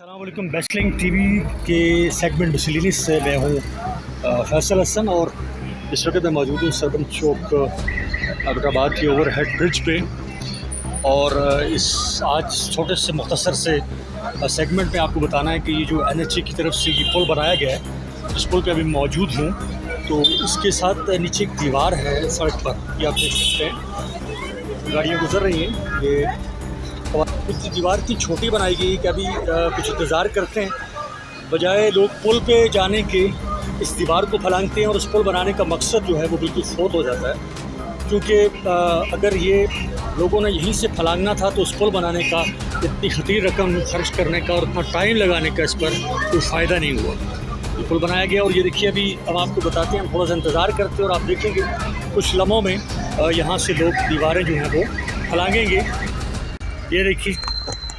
अस्सलामुअलैकुम। बेस्टलिंग टीवी के सेगमेंट मिसलिनिस से मैं हूँ फैसल हसन और इस वक्त मैं मौजूद हूँ सरबन चौक हैदराबाद की ओवरहेड ब्रिज पे। और इस आज छोटे से मुख्तसर से सेगमेंट में आपको बताना है कि ये जो NHA की तरफ से ये पुल बनाया गया है, इस पुल पे अभी मौजूद हूँ। तो इसके साथ नीचे एक दीवार है सड़क पर, ये आप देख सकते हैं, गाड़ियाँ गुजर रही हैं। ये और कुछ दीवार की छोटी बनाई गई कि अभी कुछ इंतज़ार करते हैं, बजाय लोग पुल पे जाने के इस दीवार को फलांगते हैं। और उस पुल बनाने का मकसद जो है वो बिल्कुल फोत हो जाता है, क्योंकि अगर ये लोगों ने यहीं से फलांगना था तो उस पुल बनाने का इतनी खतीर रकम खर्च करने का और इतना टाइम लगाने का इस पर कोई फ़ायदा नहीं हुआ। ये पुल बनाया गया और ये देखिए अभी हम आपको बताते हैं, हम थोड़ा सा इंतज़ार करते हैं और आप देखेंगे कुछ लम्हों में यहाँ से लोग दीवारें जो हैं वो फलांगेंगे। ये देखिए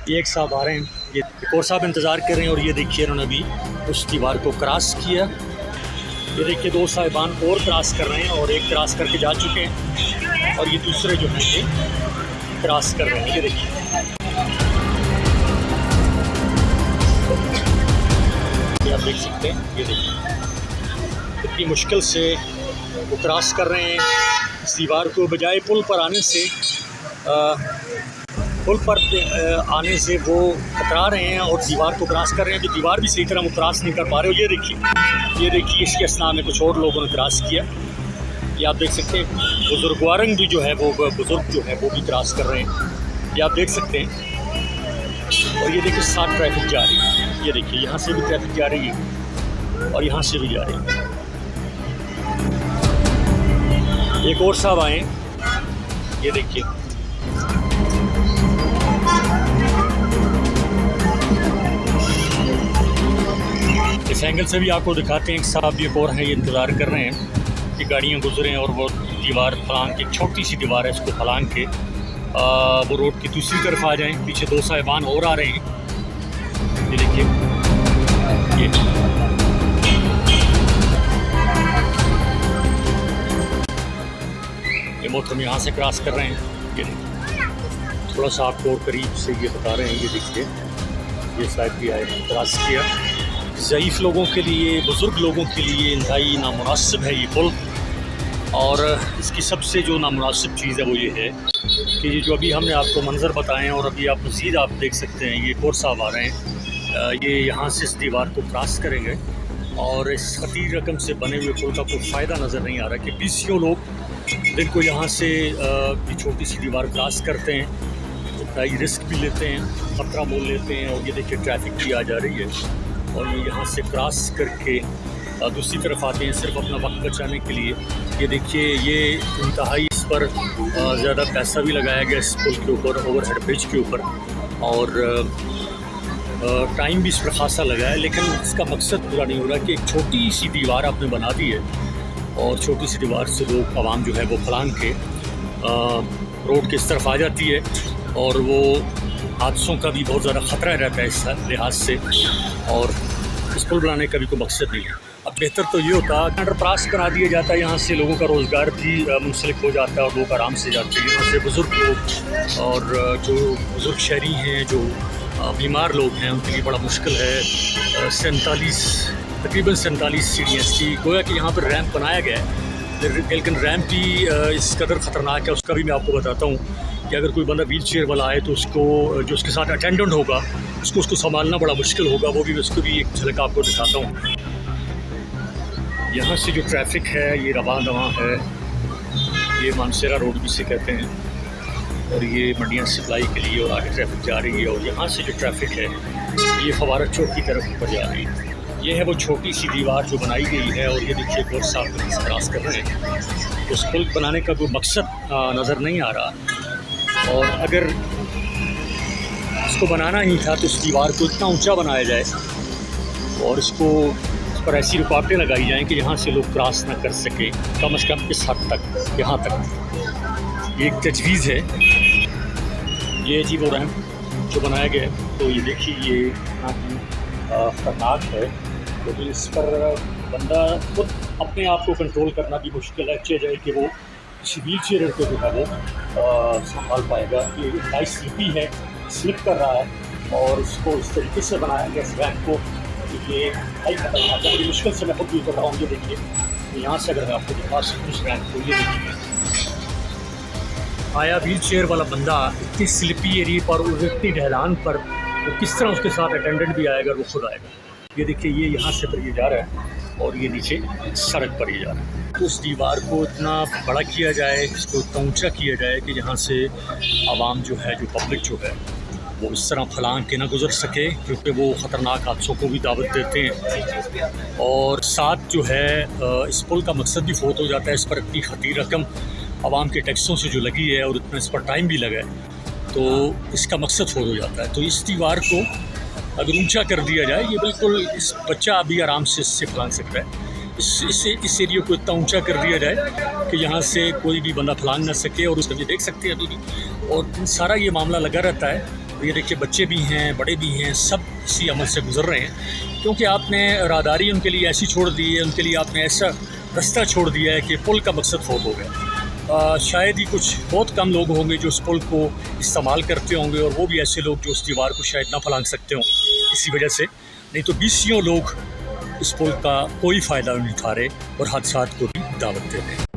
ये एक साहब आ रहे हैं, ये एक और साहब इंतज़ार कर रहे हैं और ये देखिए इन्होंने अभी उस दीवार को क्रॉस किया। ये देखिए दो साहिबान और क्रॉस कर रहे हैं और एक क्रॉस करके जा चुके हैं और ये दूसरे जो हैं ये क्रॉस कर रहे हैं। ये देखिए ये आप देख सकते हैं, ये देखिए कितनी मुश्किल से वो क्रॉस कर रहे हैं इस दीवार को, बजाय पुल पर आने से पुल पर आने से वो कतरा रहे हैं और दीवार को क्रॉस कर रहे हैं। तो दीवार भी सही तरह वो क्रॉस नहीं कर पा रहे हो। ये देखिए इसके असना में कुछ और लोगों ने क्रॉस किया। ये आप देख सकते हैं बुजुर्गवारंग भी जो है वो बुज़ुर्ग जो है वो भी क्रॉस कर रहे हैं, ये आप देख सकते हैं। और ये देखिए साथ ट्रैफिक जा रही है, ये देखिए यहाँ से भी ट्रैफिक जा रही है और यहाँ से भी जा रही है। एक और साहब आए, ये देखिए इस एंगल से भी आपको दिखाते हैं। एक साहब भी एक और हैं, ये इंतज़ार कर रहे हैं कि गाड़ियाँ गुजरें और वो दीवार फलांग के, एक छोटी सी दीवार है, इसको फलांग के वो रोड की दूसरी तरफ आ जाएं। पीछे दो साहिबान और आ रहे हैं, ये देखिए ये मोहतरम यहाँ से क्रॉस कर रहे हैं। ये देखिए थोड़ा सा आपको और करीब से ये बता रहे हैं, ये देखिए ये साइड भी आए क्रॉस किया। ज़ईफ़ लोगों के लिए, बुज़ुर्ग लोगों के लिए इंतहाई नामुनासिब है ये पुल। और इसकी सबसे जो नामुनासिब चीज़ है वो ये है कि ये जो अभी हमने आपको मंज़र बताए हैं और अभी आप मज़ीद आप देख सकते हैं, ये और साहब आ रहे हैं, ये यहाँ से इस दीवार को क्रॉस करेंगे और इस खतीर रकम से बने हुए पुल का कोई फ़ायदा नज़र नहीं आ रहा कि बीसियों लोग दिन को यहाँ से ये छोटी सी दीवार क्रॉस करते हैं, इंतहाई रिस्क भी लेते हैं, ख़तरा मोल लेते हैं। और ये देखिए ट्रैफिक भी आ जा रही है और ये यहाँ से क्रॉस करके दूसरी तरफ आते हैं सिर्फ अपना वक्त बचाने के लिए। ये देखिए ये इंतहाई इस पर ज़्यादा पैसा भी लगाया गया इस पुल के ऊपर, ओवरहेड ब्रिज के ऊपर, और टाइम भी इस पर खासा लगा है, लेकिन इसका मकसद पूरा नहीं हो रहा कि एक छोटी सी दीवार आपने बना दी है और छोटी सी दीवार से लोग आवाम जो है वो फलांग के रोड के इस तरफ आ जाती है और वो हादसों का भी बहुत ज़्यादा ख़तरा रहता है इस लिहाज से। और इस पुल बनाने का भी कोई मकसद नहीं है। अब बेहतर तो ये होता है अंडरपास बना दिया जाता है, यहाँ से लोगों का रोज़गार भी मुंसलिक हो जाता है और लोग आराम से जाते हैं यहाँ से। बुज़ुर्ग लोग और जो बुज़ुर्ग शहरी हैं, जो बीमार लोग हैं, उनके लिए बड़ा मुश्किल है। तकरीबन 47 सीढ़ियाँ इसकी, गोया कि यहाँ पर रैंप बनाया गया है, लेकिन रैंप भी इस कदर ख़तरनाक है। उसका भी मैं आपको बताता हूँ कि अगर कोई बंदा व्हील चेयर वाला आए तो उसको, जो उसके साथ अटेंडेंट होगा, उसको संभालना बड़ा मुश्किल होगा। वो भी उसको भी एक झलक आपको दिखाता हूँ। यहाँ से जो ट्रैफिक है ये रवां दवां है, ये मानसेरा रोड भी से कहते हैं, और ये मंडियाँ सप्लाई के लिए और आगे ट्रैफिक जा रही है। और यहाँ से जो ट्रैफिक है ये फवारा चौक की तरफ ऊपर जा रही है। ये है वो छोटी सी दीवार जो बनाई गई है और ये देखिए बहुत साफ क्रॉस कर रहे हैं। उस पुल बनाने का कोई मकसद नज़र नहीं आ रहा। और अगर इसको बनाना ही था तो इस दीवार को इतना ऊंचा बनाया जाए और इस पर ऐसी रुकावटें लगाई जाएं कि यहाँ से लोग क्रॉस ना कर सके, कम से कम इस हद तक, यहाँ तक। ये एक तजवीज़ है, ये जी वो रैंप जो बनाया गया है। तो ये देखिए ये ख़तरनाक है, क्योंकि इस पर बंदा खुद अपने आप को कंट्रोल करना भी मुश्किल है। अच्छे जाए कि वो किसी व्हील चेयर को जो है वो संभाल पाएगा। ये नाइस स्लिपी है, स्लिप कर रहा है और इसको इस तरीके से बनाया गया इस रैक को कि ये भाई खतरनाक है। बड़ी मुश्किल से मैं खुद यूज़ कर रहा हूँ। ये देखिए यहाँ से अगर मैं आपको दिखा सकूँ इस रैक को, ये देखिए आया व्हील चेयर वाला बंदा इतनी स्लिपी एरिया पर और इतनी ढलान पर वो किस तरह उसके साथ अटेंडेंट भी आएगा, वो खुद आएगा। ये देखिए ये यहाँ से पर ये जा रहा है और ये नीचे सड़क पर ये जा रहा है। तो उस दीवार को इतना बड़ा किया जाए, इसको इतना ऊँचा किया जाए कि जहाँ से आवाम जो है, जो पब्लिक जो है, वो इस तरह फलांग के ना गुजर सके, क्योंकि वो ख़तरनाक हादसों को भी दावत देते हैं। और साथ जो है इस पुल का मकसद भी फ़ौत हो जाता है। इस पर इतनी खती रकम आवाम के टैक्सों से जो लगी है और इतना इस पर टाइम भी लगा है, तो इसका मकसद फ़ौत हो जाता है। तो इस दीवार को अगर ऊंचा कर दिया जाए, ये बिल्कुल इस बच्चा भी आराम से इससे फलांग सकता है। इस एरिया को इतना ऊंचा कर दिया जाए कि यहाँ से कोई भी बंदा फलांग ना सके। और उसका ये देख सकते हैं अभी भी, और सारा ये मामला लगा रहता है। ये देखिए बच्चे भी हैं, बड़े भी हैं, सब इसी अमल से गुजर रहे हैं, क्योंकि आपने राहदारी उनके लिए ऐसी छोड़ दी है, उनके लिए आपने ऐसा रास्ता छोड़ दिया है कि पुल का मकसद फ़ौत हो गया। शायद ही कुछ बहुत कम लोग होंगे जो इस पुल को इस्तेमाल करते होंगे, और वो भी ऐसे लोग जो उस दीवार को शायद ना फलांग सकते हों इसी वजह से। नहीं तो 20 लोग इस पुल का कोई फ़ायदा नहीं उठा रहे और हादसात को भी दावत दे रहे हैं।